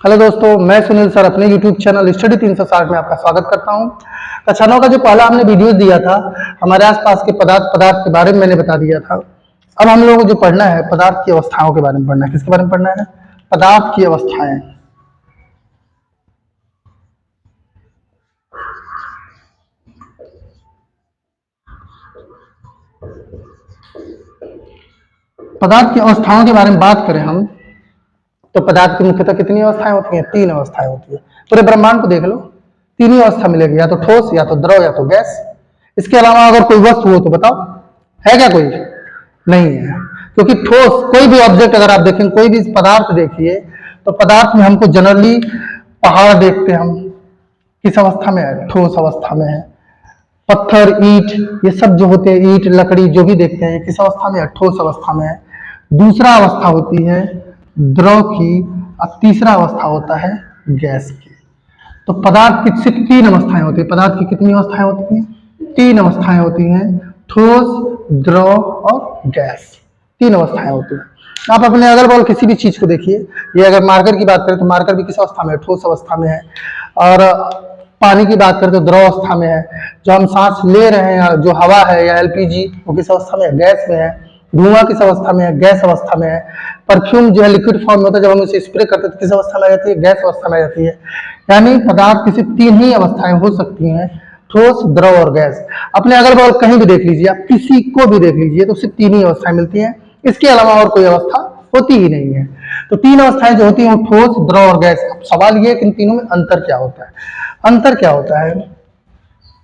Hello दोस्तों, मैं Sunil sir अपने YouTube चैनल स्टडी 360 में आपका स्वागत करता हूं। कक्षाओं का जो पहला हमने वीडियो दिया था हमारे आसपास के पदार्थ के बारे में मैंने बता दिया था। अब हम लोगों को जो पढ़ना है पदार्थ की अवस्थाओं के बारे में पढ़ना है। किसके बारे में पढ़ना है? पदार्थ की अवस्थाएं। पदार्थ की अवस्थाओं के बारे में बात करें हम तो पदार्थ की मुख्यतः कितनी अवस्थाएं होती हैं? 3 अवस्थाएं होती है। पूरे ब्रह्मांड को देख लो, 3 ही अवस्था मिलेगी, या तो ठोस, या तो द्रव, या तो गैस। इसके अलावा अगर कोई वस्तु हो तो बताओ, है क्या कोई? नहीं है। क्योंकि ठोस कोई भी ऑब्जेक्ट अगर आप देखें, कोई भी पदार्थ देखिए, तो पदार्थ में हमको जनरली पहाड़ देखते हैं हम, किस अवस्था में है? ठोस अवस्था में है। पत्थर, ईंट, ये सब जो होते हैं, ईंट, लकड़ी जो भी देखते हैं, ये किस अवस्था में है? ठोस अवस्था में है। दूसरा अवस्था होती है द्रव की, और तीसरा अवस्था होता है गैस की। तो पदार्थ की सिर्फ 3 अवस्थाएं होती है। पदार्थ की कितनी अवस्थाएं होती हैं? 3 अवस्थाएं होती हैं, ठोस, द्रव और गैस। 3 अवस्थाएं होती हैं। आप अपने अगल बगल किसी भी चीज को देखिए, ये अगर मार्कर की बात करें तो मार्कर भी किस अवस्था में है? ठोस अवस्था में है। और पानी की बात करें तो द्रव अवस्था में है। जो हम सांस ले रहे हैं, जो हवा है या एलपीजी, वो किस अवस्था में है? गैस में है। धुआं किस अवस्था में है? गैस अवस्था में है। परफ्यूम जो है लिक्विड फॉर्म में होता है, जब हम उसे स्प्रे करते हैं तो किस अवस्था में आ जाती है? गैस अवस्था में आ जाती है। यानी पदार्थ की सिर्फ 3 ही अवस्थाएं हो सकती हैं, ठोस, द्रव और गैस। अपने अगल बगल कहीं भी देख लीजिए, आप किसी को भी देख लीजिए, तो सिर्फ 3 ही अवस्थाएं मिलती हैं। इसके अलावा और कोई अवस्था होती ही नहीं है। तो 3 अवस्थाएं जो होती हैं, ठोस, द्रव और गैस। अब सवाल ये है कि इन तीनों में अंतर क्या होता है? अंतर क्या होता है?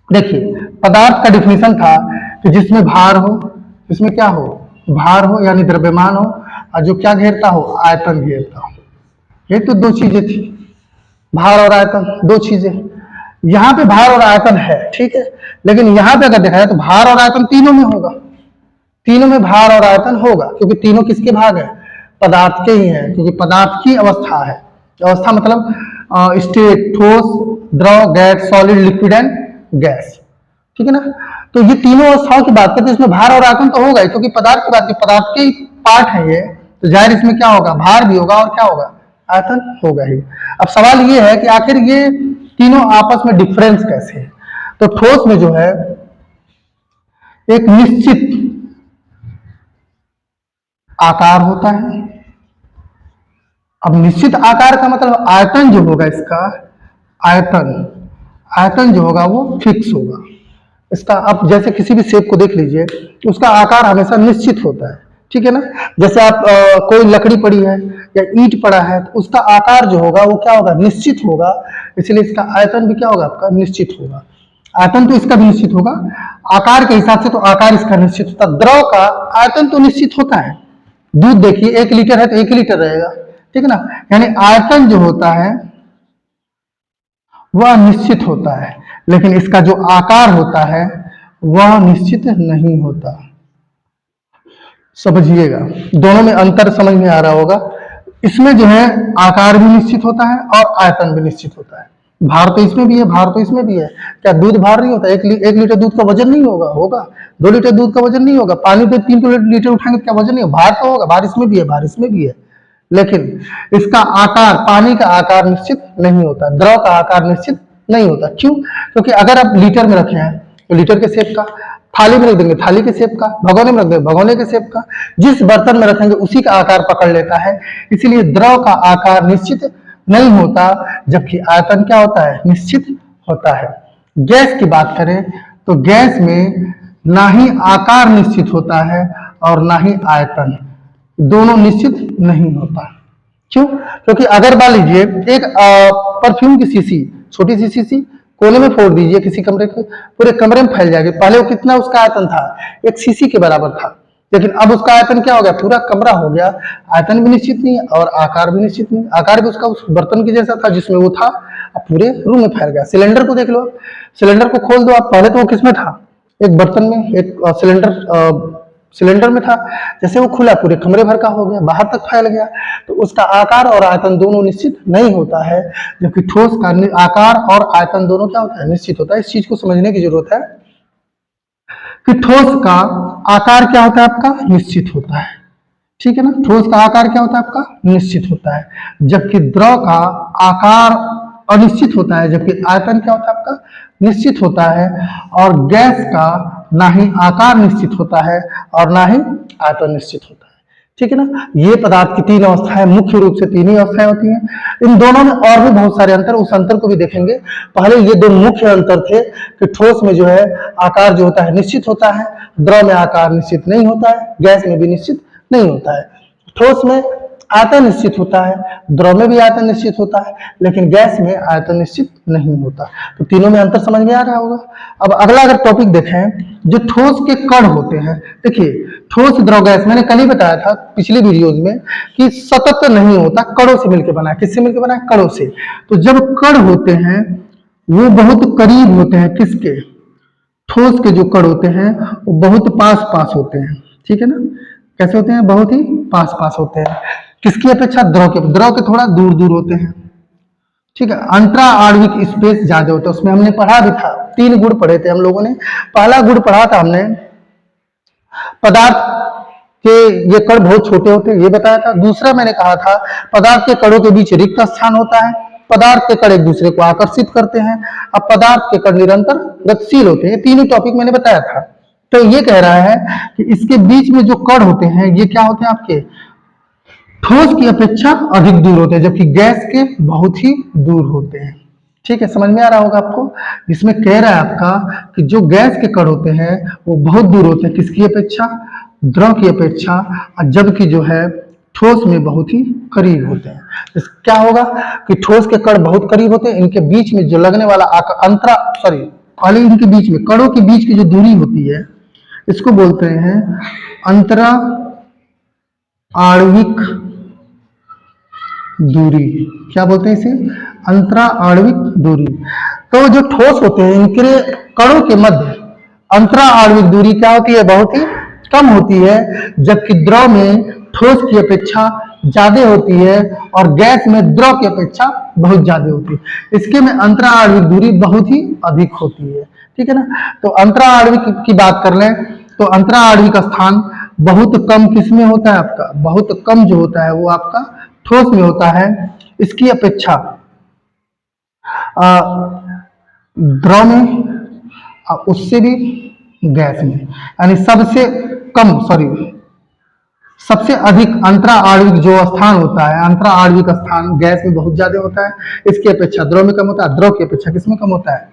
देखिए, पदार्थ का डिफिनेशन था कि जिसमें भार हो, जिसमें क्या हो? भार हो, यानी द्रव्यमान हो, और जो क्या घेरता हो? आयतन घेरता हो। ये तो 2 चीजें थी, भार और आयतन, 2 चीजें। यहाँ पे भार और आयतन है, ठीक है, लेकिन यहाँ पे अगर देखा जाए तो भार और आयतन तीनों में होगा। तीनों में भार और आयतन होगा, क्योंकि तीनों किसके भाग है? पदार्थ के ही है, क्योंकि पदार्थ की अवस्था है। अवस्था मतलब स्टेट, ठोस, द्रव, gas, solid, liquid and gas. ठीक है ना? तो ये तीनों अवस्थाओं की बात करते हैं, इसमें भार और आयतन तो होगा ही, क्योंकि पदार्थ की बात की, पदार्थ के पार्ट है ये, तो जाहिर इसमें क्या होगा? भार भी होगा और क्या होगा? आयतन होगा ही। अब सवाल ये है कि आखिर ये तीनों आपस में डिफरेंस कैसे है? तो ठोस में जो है एक निश्चित आकार होता है। अब निश्चित आकार का मतलब आयतन जो होगा इसका, आयतन आयतन जो होगा वो फिक्स होगा इसका। आप जैसे किसी भी शेप को देख लीजिए, उसका आकार हमेशा निश्चित होता है। ठीक है ना? जैसे आप कोई लकड़ी पड़ी है या ईंट पड़ा है, तो उसका आकार जो होगा वो क्या होगा? निश्चित होगा। इसलिए इसका आयतन भी क्या होगा? आपका निश्चित होगा। आयतन तो इसका भी निश्चित होगा, आकार के हिसाब से तो आकार इसका निश्चित होता है। द्रव का आयतन तो निश्चित होता है। दूध देखिए, 1 लीटर है तो 1 लीटर रहेगा। ठीक है ना? यानी आयतन जो होता है वह निश्चित होता है, लेकिन इसका जो आकार होता है वह निश्चित नहीं होता। समझिएगा, दोनों में अंतर समझ में आ रहा होगा। इसमें जो है आकार भी निश्चित होता है और आयतन भी निश्चित होता है। भार तो इसमें भी है, भार तो इसमें भी है। क्या दूध भार नहीं होता? 1 लीटर दूध का वजन नहीं होगा? होगा। 2 लीटर दूध का वजन नहीं होगा? पानी पे 3 लीटर उठाएंगे तो क्या वजन नहीं होगा? भार तो होगा। भार इसमें भी है, भार इसमें भी है। लेकिन इसका आकार, पानी का आकार निश्चित नहीं होता, द्रव का आकार निश्चित नहीं होता। क्यों? क्योंकि अगर आप लीटर में रखे हैं तो लीटर के शेप का, थाली में रख देंगे थाली के शेप का, भगोने में रख देंगे भगोने के शेप का, जिस बर्तन में रखेंगे उसी का आकार पकड़ लेता है। इसीलिए द्रव का आकार निश्चित नहीं होता, जबकि आयतन क्या होता है? निश्चित होता है। गैस की बात करें तो गैस में ना ही आकार निश्चित होता है और ना ही आयतन, दोनों निश्चित नहीं होता। क्यों? क्योंकि अगर मान लीजिए एक परफ्यूम की शीशी, छोटी सी शीशी कोने में फोड़ दीजिए किसी कमरे के, पूरे कमरे में फैल जाएगी। पहले वो कितना उसका आयतन था? एक शीशी के बराबर था, लेकिन अब उसका आयतन क्या हो गया? पूरा कमरा हो गया। आयतन भी निश्चित नहीं है और आकार भी निश्चित नहीं। आकार भी उसका उस बर्तन के जैसा था जिसमें वो था, अब पूरे रूम में फैल गया। सिलेंडर को देख लो, सिलेंडर को खोल दो आप, पहले तो वो किसमें था? एक बर्तन में, एक सिलेंडर में था। जैसे वो खुला, पूरे कमरे भर का हो गया, बाहर तक फैल गया। तो उसका आकार और आयतन दोनों निश्चित नहीं होता है, जबकि ठोस का आकार और आयतन दोनों क्या होता है? निश्चित होता है। इस चीज को समझने की जरूरत है कि ठोस का आकार क्या होता है? आपका निश्चित होता है। ठीक है ना। ठोस का आकार क्या होता है आपका, निश्चित होता है, जबकि द्रव का आकार अनिश्चित होता है, जबकि आयतन क्या होता है आपका, निश्चित होता है। और गैस का ना ही आकार निश्चित होता है और ना ही आयतन निश्चित होता है। ठीक है ना। ये पदार्थ की तीन अवस्थाएं, मुख्य रूप से तीन ही अवस्थाएं होती हैं। इन दोनों में और भी बहुत सारे अंतर, उस अंतर को भी देखेंगे। पहले ये दो मुख्य अंतर थे कि ठोस में जो है आकार जो होता है निश्चित होता है, द्रव में आकार निश्चित नहीं होता है, गैस में भी निश्चित नहीं होता है। ठोस में आयतन निश्चित होता है, द्रव में भी आयतन निश्चित होता है, लेकिन गैस में आयतन निश्चित नहीं होता। तो तीनों में अंतर समझ में आ रहा होगा। अब अगला अगर टॉपिक देखें, जो ठोस के कण होते हैं। देखिए, ठोस द्रव गैस मैंने कल ही बताया था पिछली वीडियोज में कि सतत नहीं होता, कणों से मिलकर बना है। किससे मिलकर बना है, कणों से। तो जब कण होते हैं वो बहुत करीब होते हैं, किसके, ठोस के जो कण होते हैं वो बहुत पास पास होते हैं। ठीक है ना, कैसे होते हैं, बहुत ही पास पास होते हैं। किसकी अपेक्षा, द्रव के। द्रव के थोड़ा दूर दूर होते हैं। ठीक है, अंतरा आणविक स्पेस ज्यादा होता है। उसमें हमने पढ़ा भी था, 3 गुण पढ़े थे हम लोगों ने। पहला गुण पढ़ा था हमने, पदार्थ के ये कण बहुत छोटे होते हैं, ये बताया था। दूसरा मैंने कहा था पदार्थ के कणों के बीच रिक्त स्थान होता है, पदार्थ के कण एक दूसरे को आकर्षित करते हैं। अब पदार्थ के कण निरंतर गतिशील होते हैं। तीनों टॉपिक मैंने बताया था। तो ये कह रहा है कि इसके बीच में जो कण होते हैं ये क्या होते हैं आपके, ठोस की अपेक्षा अधिक दूर होते हैं, जबकि गैस के बहुत ही दूर होते हैं। ठीक है, समझ में आ रहा होगा आपको। इसमें कह रहा है आपका कि जो गैस के कण होते हैं वो बहुत दूर होते हैं, किसकी अपेक्षा, द्रव की अपेक्षा, और जबकि जो है ठोस में बहुत ही करीब होते हैं। इस क्या होगा कि ठोस के कण बहुत करीब होते हैं, इनके बीच में जो लगने वाला अंतरा, सॉरी पहले इनके बीच में, कणों के बीच की जो दूरी होती है इसको बोलते हैं अंतरा आणविक दूरी। क्या बोलते हैं इसे, अंतरा आणविक दूरी। तो जो ठोस होते हैं इनके कणों के मध्य अंतरा आणविक दूरी क्या होती है, बहुत ही कम होती है, जबकि द्रव में ठोस की अपेक्षा ज्यादा होती है और गैस में द्रव की अपेक्षा बहुत ज्यादा होती है। इसके में अंतरा आणविक दूरी बहुत ही अधिक होती है। ठीक है ना। तो अंतरा आणविक की बात कर लें तो अंतरा आणविक स्थान बहुत कम किसमें होता है आपका, बहुत कम जो होता है वो आपका ठोस में होता है। इसकी अपेक्षा द्रव में, उससे भी गैस में, यानी सबसे कम, सॉरी सबसे अधिक अंतरा आणविक जो स्थान होता है, अंतरा आणविक स्थान गैस में बहुत ज्यादा होता है। इसकी अपेक्षा द्रव में कम होता है, द्रव की अपेक्षा किसमें कम होता है,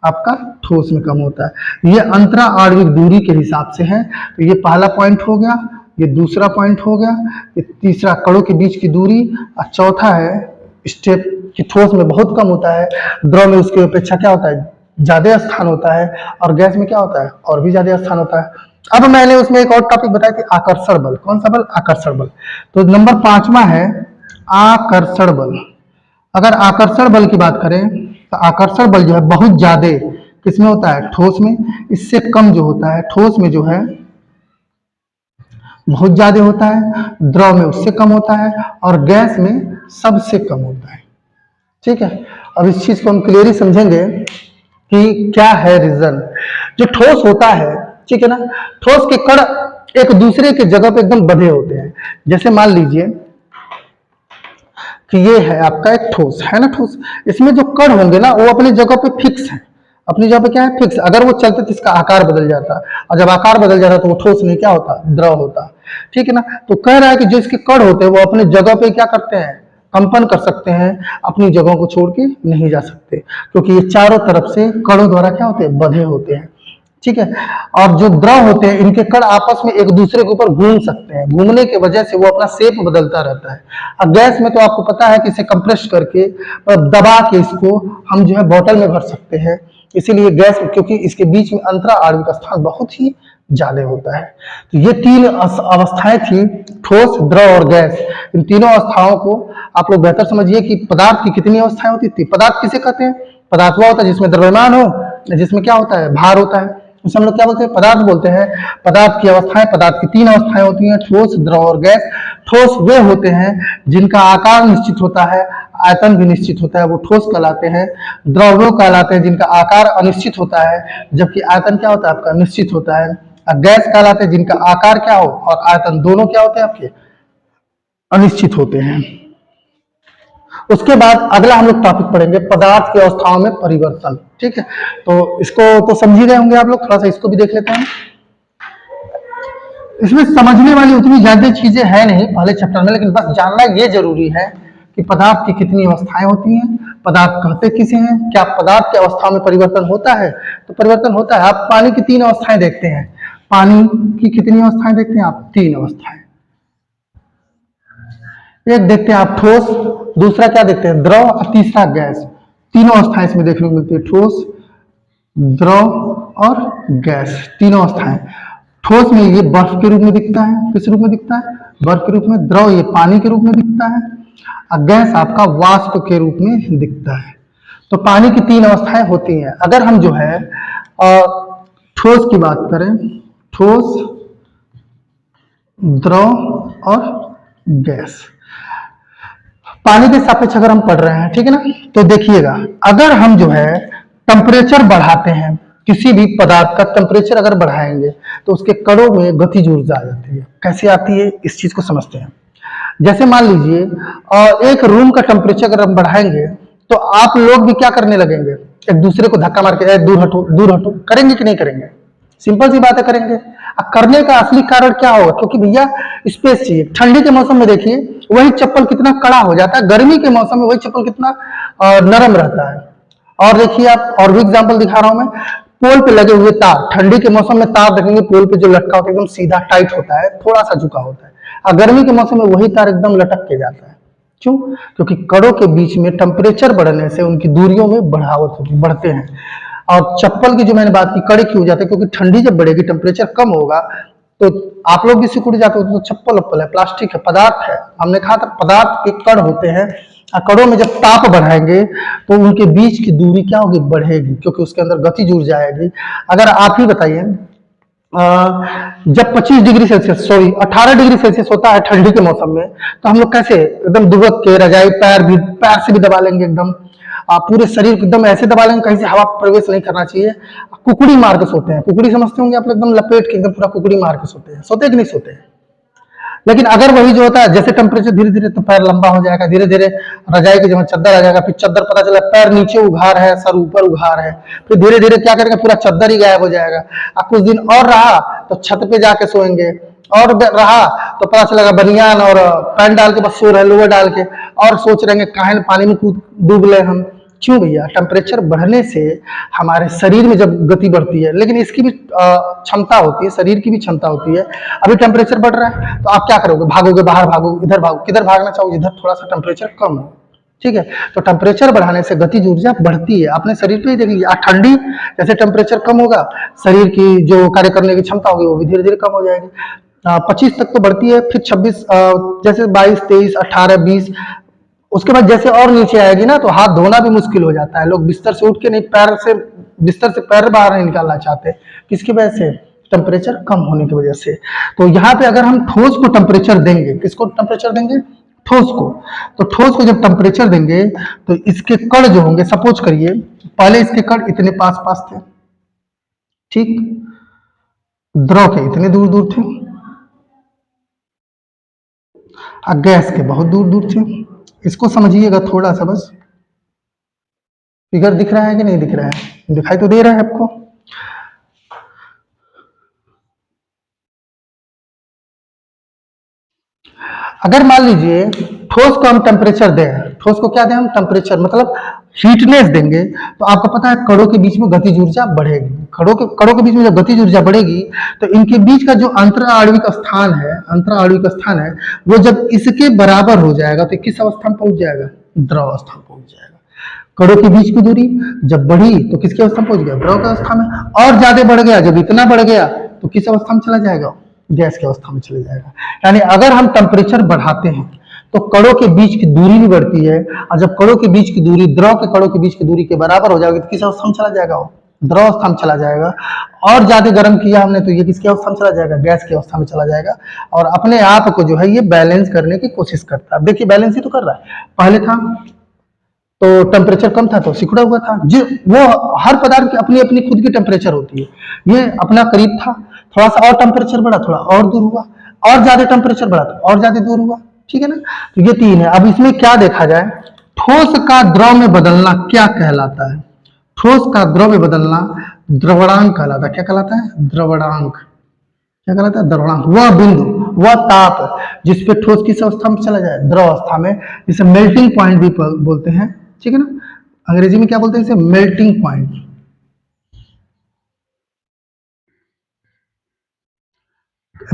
आपका ठोस में कम होता है। ये अंतरा आणविक दूरी के हिसाब से है। तो ये पहला पॉइंट हो गया, ये दूसरा पॉइंट हो गया, ये तीसरा कणों के बीच की दूरी, और चौथा है स्टेप कि ठोस में बहुत कम होता है, द्रव में उसकी अपेक्षा क्या होता है, ज्यादा स्थान होता है, और गैस में क्या होता है, और भी ज्यादा स्थान होता है। अब मैंने उसमें एक और टॉपिक बताया कि आकर्षण बल। कौन सा बल, आकर्षण बल। तो नंबर 5वां है आकर्षण बल। अगर आकर्षण बल की बात करें तो आकर्षण बल जो है बहुत ज्यादा किसमें होता है, ठोस में। इससे कम जो होता है ठोस में जो है बहुत ज्यादा होता है, द्रव में उससे कम होता है, और गैस में सबसे कम होता है। ठीक है, अब इस चीज को हम क्लियरली समझेंगे कि क्या है रीजन। जो ठोस होता है, ठीक है ना, ठोस के कण एक दूसरे के जगह पे एकदम बंधे होते हैं। जैसे मान लीजिए कि ये है आपका एक ठोस है ना, ठोस, इसमें जो कण होंगे ना वो अपनी जगह पे फिक्स है, अपनी जगह पे क्या है, फिक्स। अगर वो चलते तो इसका आकार बदल जाता, और जब आकार बदल जाता तो वो ठोस नहीं क्या होता, द्रव होता। ठीक है ना। तो कह रहा है कि जो इसके कण होते हैं वो अपने जगह पे क्या करते हैं, कंपन कर सकते हैं, अपनी जगह को छोड़ के नहीं जा सकते, क्योंकि ये चारों तरफ से कणों द्वारा क्या होते हैं, बंधे होते हैं। ठीक है। और जो द्रव होते हैं इनके कण आपस में एक दूसरे के ऊपर घूम सकते हैं, घूमने की वजह से वो अपना शेप बदलता रहता है। अब गैस में तो आपको पता है कि इसे कंप्रेस करके दबा के इसको हम जो है बोतल में भर सकते हैं। इसीलिए गैस, क्योंकि इसके बीच में अंतरा आणविक स्थान बहुत ही ज्यादा होता है। तो ये 3 अवस्थाएं थी, ठोस, द्रव और गैस। इन तीनों अवस्थाओं को आप लोग बेहतर समझिए कि पदार्थ की कितनी अवस्थाएं होती थी। पदार्थ किसे कहते हैं, पदार्थ वो होता है जिसमें द्रव्यमान हो, जिसमें क्या होता है, भार होता है, उसे हम लोग क्या बोलते हैं, पदार्थ बोलते हैं। पदार्थ की अवस्थाएं, पदार्थ की 3 अवस्थाएं होती हैं, ठोस, द्रव और गैस। ठोस वे होते हैं जिनका आकार निश्चित होता है, आयतन भी निश्चित होता है, वो ठोस कहलाते हैं। द्रव वो कहलाते हैं जिनका आकार अनिश्चित होता है, जबकि आयतन क्या होता है आपका, निश्चित होता है। और गैस कहलाते हैं जिनका आकार क्या हो और आयतन दोनों क्या होते हैं आपके, अनिश्चित होते हैं। उसके बाद अगला हम लोग टॉपिक पढ़ेंगे पदार्थ की अवस्थाओं में परिवर्तन। ठीक है, तो इसको तो समझ ही गए होंगे आप लोग, थोड़ा सा इसको भी देख लेते हैं। इसमें समझने वाली उतनी ज्यादा चीजें है नहीं पहले चैप्टर में, लेकिन बस जानना ये जरूरी है कि पदार्थ की कितनी अवस्थाएं होती हैं, पदार्थ कहते किसे हैं, क्या पदार्थ की अवस्था में परिवर्तन होता है। तो परिवर्तन होता है। आप पानी की 3 अवस्थाएं देखते हैं। पानी की कितनी अवस्थाएं देखते हैं आप? 3 अवस्थाएं। एक देखते हैं आप ठोस, दूसरा क्या देखते हैं? द्रव, और तीसरा गैस। तीनों अवस्थाएं इसमें देखने को मिलती है, ठोस, द्रव और गैस, तीनों अवस्थाएं। ठोस में ये बर्फ के रूप में दिखता है। किस रूप में दिखता है? बर्फ के रूप में। द्रव ये पानी के रूप में दिखता है, और गैस आपका वाष्प के रूप में दिखता है। तो पानी की 3 अवस्थाएं होती हैं। अगर हम जो है ठोस की बात करें, ठोस, द्रव और गैस, पानी के सापेक्ष अगर हम पढ़ रहे हैं, ठीक है ना, तो देखिएगा अगर हम जो है टेम्परेचर बढ़ाते हैं, किसी भी पदार्थ का टेम्परेचर अगर बढ़ाएंगे तो उसके कणों में गतिज ऊर्जा आ जाती है। कैसे आती है इस चीज को समझते हैं। जैसे मान लीजिए एक रूम का टेम्परेचर अगर हम बढ़ाएंगे तो आप लोग भी क्या करने लगेंगे? एक दूसरे को धक्का मार के दूर हटो दूर हटो, करेंगे कि नहीं करेंगे? सिंपल सी बात है, करेंगे। अब करने का असली कारण क्या होगा? क्योंकि भैया स्पेस चाहिए। ठंडी के मौसम में देखिए वही चप्पल कितना कड़ा हो जाता है, गर्मी के मौसम में वही चप्पल कितना नरम रहता है। और देखिए आप, और भी एग्जाम्पल दिखा रहा हूं मैं, पोल पे लगे हुए तार, ठंडी के मौसम में तार देखेंगे पोल पे जो लटका होता है एकदम सीधा टाइट होता है, थोड़ा सा झुका होता है, और गर्मी के मौसम में वही तार एकदम लटक के जाता है। क्यों? क्योंकि कणों के बीच में टेम्परेचर बढ़ने से उनकी दूरियों में बढ़ते हैं। और चप्पल की जो मैंने बात की, कड़े क्यों हो जाते हैं? क्योंकि ठंडी जब बढ़ेगी, टेम्परेचर कम होगा, तो आप लोग भी सिकुड़ जाते हो। तो चप्पल अप्पल है, प्लास्टिक है, पदार्थ है। हमने कहा था पदार्थ के कण होते हैं, कणों में जब ताप बढ़ाएंगे तो उनके बीच की दूरी क्या होगी? बढ़ेगी, क्योंकि उसके अंदर गतिज ऊर्जा आएगी। अगर आप ही बताइए, जब 25 degree Celsius, sorry 18 degree Celsius होता है ठंडी के मौसम में, तो हम लोग कैसे एकदम दुबक के रजाई पैर से भी दबा लेंगे, एकदम पूरे शरीर को एकदम ऐसे दबा लेंगे कहीं से हवा प्रवेश नहीं करना चाहिए। कुकड़ी मार के सोते हैं। कुकड़ी समझते होंगे आप लोग, एकदम लपेट के एकदम पूरा कुकड़ी मार के सोते हैं। सोते कि नहीं सोते हैं? लेकिन अगर वही जो होता है, जैसे टेम्परेचर धीरे धीरे, तो पैर लंबा हो जाएगा, धीरे धीरे रजाई की जगह चद्दर आ जाएगा, फिर चद्दर पता चला पैर नीचे उघार है, सर ऊपर उघार है, फिर धीरे धीरे क्या करेगा? पूरा चद्दर ही गायब हो जाएगा। अब कुछ दिन और रहा तो छत पे जाके सोएंगे, और रहा तो पता चलेगा बनियान और पैंट डाल के बस सो रहे, लोअर डाल के, और सोच रहेंगे काहे पानी में डूब ले हम। क्यों भैया? टेम्परेचर बढ़ने से हमारे शरीर में जब गति बढ़ती है, लेकिन इसकी भी क्षमता होती है, शरीर की भी क्षमता होती है। अभी टेम्परेचर बढ़ रहा है तो आप क्या करोगे? भागोगे, बाहर भागोगे, इधर भागो, किधर भागना चाहोगे? इधर थोड़ा सा टेम्परेचर कम हो। ठीक है, तो टेम्परेचर बढ़ाने से गतिज ऊर्जा बढ़ती है। अपने शरीर पे ही देख लीजिए, ठंडी जैसे टेम्परेचर कम होगा, शरीर की जो कार्य करने की क्षमता होगी वो भी धीरे धीरे कम हो जाएगी। 25 तक तो बढ़ती है, फिर 26, जैसे 22, 23, 18, 20, उसके बाद जैसे और नीचे आएगी ना, तो हाथ धोना भी मुश्किल हो जाता है। लोग बिस्तर से उठ के नहीं, पैर से, बिस्तर से पैर बाहर नहीं निकालना चाहते। किसकी वजह से? टेम्परेचर कम होने की वजह से। तो यहाँ पे अगर हम ठोस को टेम्परेचर देंगे, किसको टेम्परेचर देंगे? ठोस को। तो ठोस को जब टेम्परेचर देंगे तो इसके कण जो होंगे, सपोज करिए पहले इसके कण इतने पास पास थे, ठीक, द्रव के इतने दूर दूर थे, और गैस के बहुत दूर दूर थे। इसको समझिएगा थोड़ा सा, बस फिगर दिख रहा है कि नहीं दिख रहा है? दिखाई तो दे रहा है आपको। अगर मान लीजिए ठोस को हम टेम्परेचर दें, ठोस को क्या दें हम? टेम्परेचर, मतलब हीटनेस देंगे, तो आपको पता है कणों के बीच में गतिज ऊर्जा बढ़ेगी। कणों के बीच में जब गतिज ऊर्जा बढ़ेगी तो इनके बीच का जो अंतराणविक स्थान है, अंतराणविक स्थान है, वो जब इसके बराबर हो जाएगा तो किस अवस्था में पहुंच जाएगा? द्रव अवस्था में पहुंच जाएगा। कणों के बीच की दूरी जब बढ़ी तो किसकी अवस्था में पहुंच गया? द्रव की अवस्था में। और ज्यादा बढ़ गया, जब इतना बढ़ गया तो किस अवस्था में चला जाएगा? गैस की अवस्था में चले जाएगा। यानी अगर हम टेम्परेचर बढ़ाते हैं तो कणों के बीच की दूरी भी बढ़ती है, और जब कणों के बीच की दूरी द्रव के कणों के बीच की दूरी के बराबर हो जाएगी तो किस अवस्था में चला जाएगा? वो द्रव अवस्था में चला जाएगा। और ज्यादा गर्म किया हमने तो ये किसकी अवस्था में चला जाएगा? गैस की अवस्था में चला जाएगा। और अपने आप को जो है ये बैलेंस करने की कोशिश करता है। देखिए बैलेंस ही तो कर रहा है। पहले था तो टेम्परेचर कम था तो सिकुड़ा हुआ था, जो वो हर पदार्थ की अपनी अपनी खुद की टेम्परेचर होती है। ये अपना करीब था, थोड़ा सा और टेम्परेचर बढ़ा, थोड़ा और दूर हुआ, और ज्यादा टेम्परेचर बढ़ा तो और ज्यादा दूर हुआ। ठीक है ना। तो ये 3 है। अब इसमें क्या देखा जाए, ठोस का द्रव में बदलना क्या कहलाता है? ठोस का द्रव में बदलना द्रवणांक कहलाता है। क्या कहलाता है? द्रवणांक। क्या कहलाता है? द्रवणांक। वह बिंदु, वह ताप जिसपे ठोस किस अवस्था में चला जाए? द्रव अवस्था में, जिसे मेल्टिंग पॉइंट भी बोलते हैं, ठीक है ना। अंग्रेजी में क्या बोलते हैं इसे? Melting point.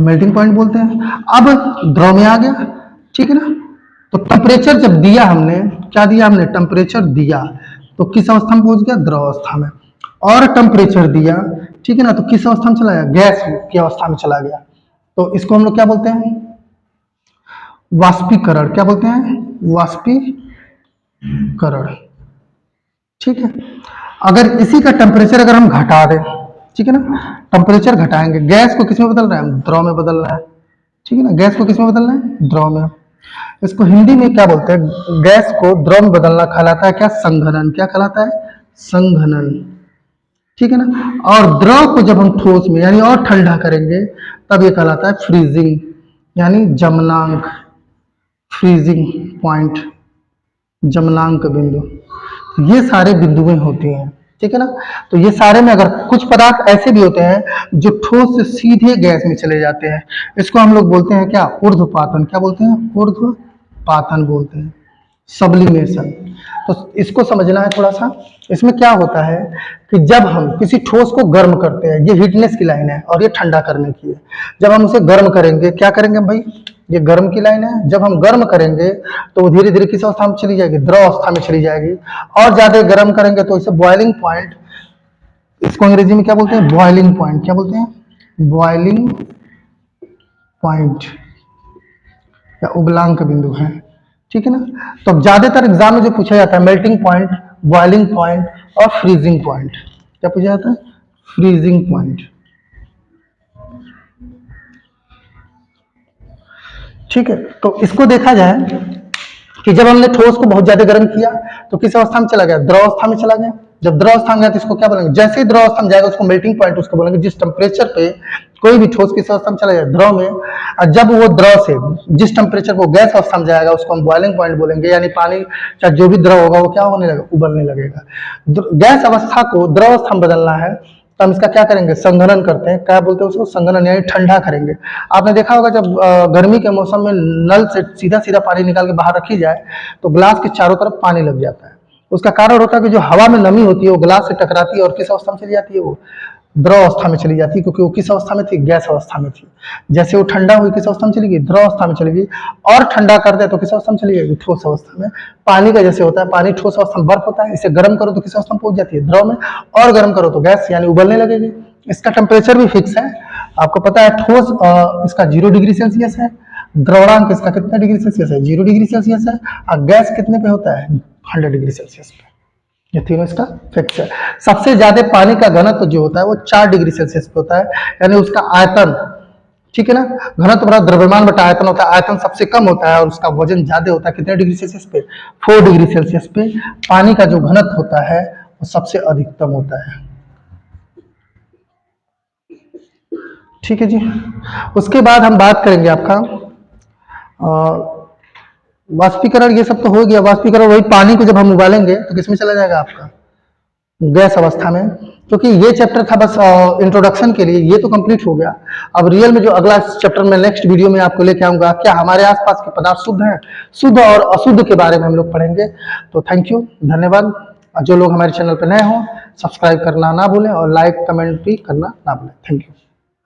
मेल्टिंग पॉइंट बोलते हैं। अब द्रव में आ गया, ठीक है ना। तो टेम्परेचर जब दिया हमने, क्या दिया हमने? टेम्परेचर दिया, तो किस अवस्था में पहुंच गया? द्रव अवस्था में। और टेम्परेचर दिया, ठीक है ना, तो किस अवस्था में चला गया? गैस की अवस्था में चला गया। तो इसको हम लोग क्या बोलते हैं? वाष्पीकरण। क्या बोलते हैं? वाष्पीकरण। ठीक है। अगर इसी का टेम्परेचर अगर हम घटा दें, ठीक है ना, टेम्परेचर घटाएंगे, गैस को किस में बदल रहा है? द्रव में बदल रहा है, ठीक है ना। गैस को किस में बदलना है? द्रव में। इसको हिंदी में क्या बोलते हैं? गैस को द्रव में बदलना कहलाता है क्या? संघनन। क्या कहलाता है? संघनन, ठीक है ना। और द्रव को जब हम ठोस में यानी और ठंडा करेंगे, तब ये कहलाता है फ्रीजिंग, यानी जमनांक, फ्रीजिंग पॉइंट, जमनांक बिंदु। ये सारे बिंदुएं होती हैं, ठीक है ना। तो ये सारे में अगर कुछ पदार्थ ऐसे भी होते हैं जो ठोस से सीधे गैस में चले जाते हैं, इसको हम लोग बोलते हैं क्या? ऊर्ध्वपातन। क्या बोलते हैं? ऊर्ध्वपातन बोलते हैं, सब्लिमेशन। तो इसको समझना है थोड़ा सा। इसमें क्या होता है कि जब हम किसी ठोस को गर्म करते हैं, ये हीटनेस की लाइन है और ये ठंडा करने की है। जब हम उसे गर्म करेंगे, क्या करेंगे भाई? ये गर्म की लाइन है। जब हम गर्म करेंगे तो वो धीरे धीरे किस अवस्था में चली जाएगी? द्रव अवस्था में चली जाएगी। और ज्यादा गर्म करेंगे तो इसे बॉइलिंग पॉइंट, इसको अंग्रेजी में क्या बोलते हैं? Boiling point. क्या बोलते हैं? बॉइलिंग पॉइंट या उबलांक बिंदु है, ठीक है ना। तो अब ज्यादातर एग्जाम में जो पूछा जाता है, मेल्टिंग पॉइंट, बॉइलिंग पॉइंट और फ्रीजिंग पॉइंट। क्या पूछा जाता है? फ्रीजिंग पॉइंट, ठीक है। तो इसको देखा जाए कि जब हमने ठोस को बहुत ज्यादा गर्म किया तो किस अवस्था में चला गया? द्रव अवस्था में चला गया। जब द्रव अवस्था में गया तो इसको क्या बोलेंगे? जैसे ही द्रव अवस्था में जाएगा उसको मेल्टिंग पॉइंट उसको बोलेंगे। जिस टेम्परेचर पे कोई भी ठोस किस अवस्था में चला जाए? द्रव में। और जब वो द्रव से जिस टेम्परेचर को गैस अवस्था में जाएगा उसको हम बॉइलिंग पॉइंट बोलेंगे, यानी पानी चाहे जो भी द्रव होगा वो क्या होने लगेगा? उबलने लगेगा। गैस अवस्था को द्रव अवस्था में बदलना है तो हम इसका क्या करेंगे? संघनन करते हैं। क्या बोलते हैं उसको? संघनन, यानी ठंडा करेंगे। आपने देखा होगा जब गर्मी के मौसम में नल से सीधा सीधा पानी निकाल के बाहर रखी जाए तो ग्लास के चारों तरफ पानी लग जाता है। उसका कारण होता है कि जो हवा में नमी होती है वो ग्लास से टकराती है और किस अवस्था में चली जाती है? वो द्रव अवस्था में चली जाती है, क्योंकि वो किस अवस्था में थी? गैस अवस्था में थी। जैसे वो ठंडा हुई किस अवस्था में चली गई? द्रव अवस्था में चली गई। और ठंडा कर दे तो किस अवस्था में चली गई? ठोस अवस्था में। पानी का जैसे होता है, पानी ठोस अवस्था में बर्फ होता है, इसे गर्म करो तो किस अवस्था में पहुंच जाती है? द्रव में। और गर्म करो तो गैस, यानी उबलने लगेगी। इसका टेम्परेचर भी फिक्स है, आपको पता है। ठोस इसका 0 डिग्री सेल्सियस है, द्रवणांक इसका कितना डिग्री सेल्सियस है? 0 डिग्री सेल्सियस है। और गैस कितने पे होता है? 100 डिग्री सेल्सियस पे। ये तीनों इसका फिक्स है। सबसे ज्यादा पानी का घनत्व जो होता है वो 4 डिग्री सेल्सियस पे होता है, यानी उसका आयतन, ठीक है ना। घनत्व बड़ा द्रव्यमान बटा आयतन होता है। आयतन सबसे कम होता है और उसका वजन ज्यादा होता है। कितने डिग्री सेल्सियस पे? 4 डिग्री सेल्सियस पे। पानी का जो घनत्व होता है वो सबसे अधिकतम होता है, ठीक है जी। उसके बाद हम बात करेंगे आपका वाष्पीकरण। ये सब तो हो गया वाष्पीकरण। वही पानी को जब हम उबालेंगे तो किसमें चला जाएगा? आपका गैस अवस्था में। क्योंकि ये चैप्टर था बस इंट्रोडक्शन के लिए, ये तो कंप्लीट हो गया। अब रियल में जो अगला चैप्टर में नेक्स्ट वीडियो में आपको लेके आऊंगा, क्या हमारे आसपास के पदार्थ शुद्ध हैं, शुद्ध और अशुद्ध के बारे में हम लोग पढ़ेंगे। तो थैंक यू, धन्यवाद। जो लोग हमारे चैनल पर नए हों, सब्सक्राइब करना ना भूलें और लाइक कमेंट भी करना ना भूलें। Thank you.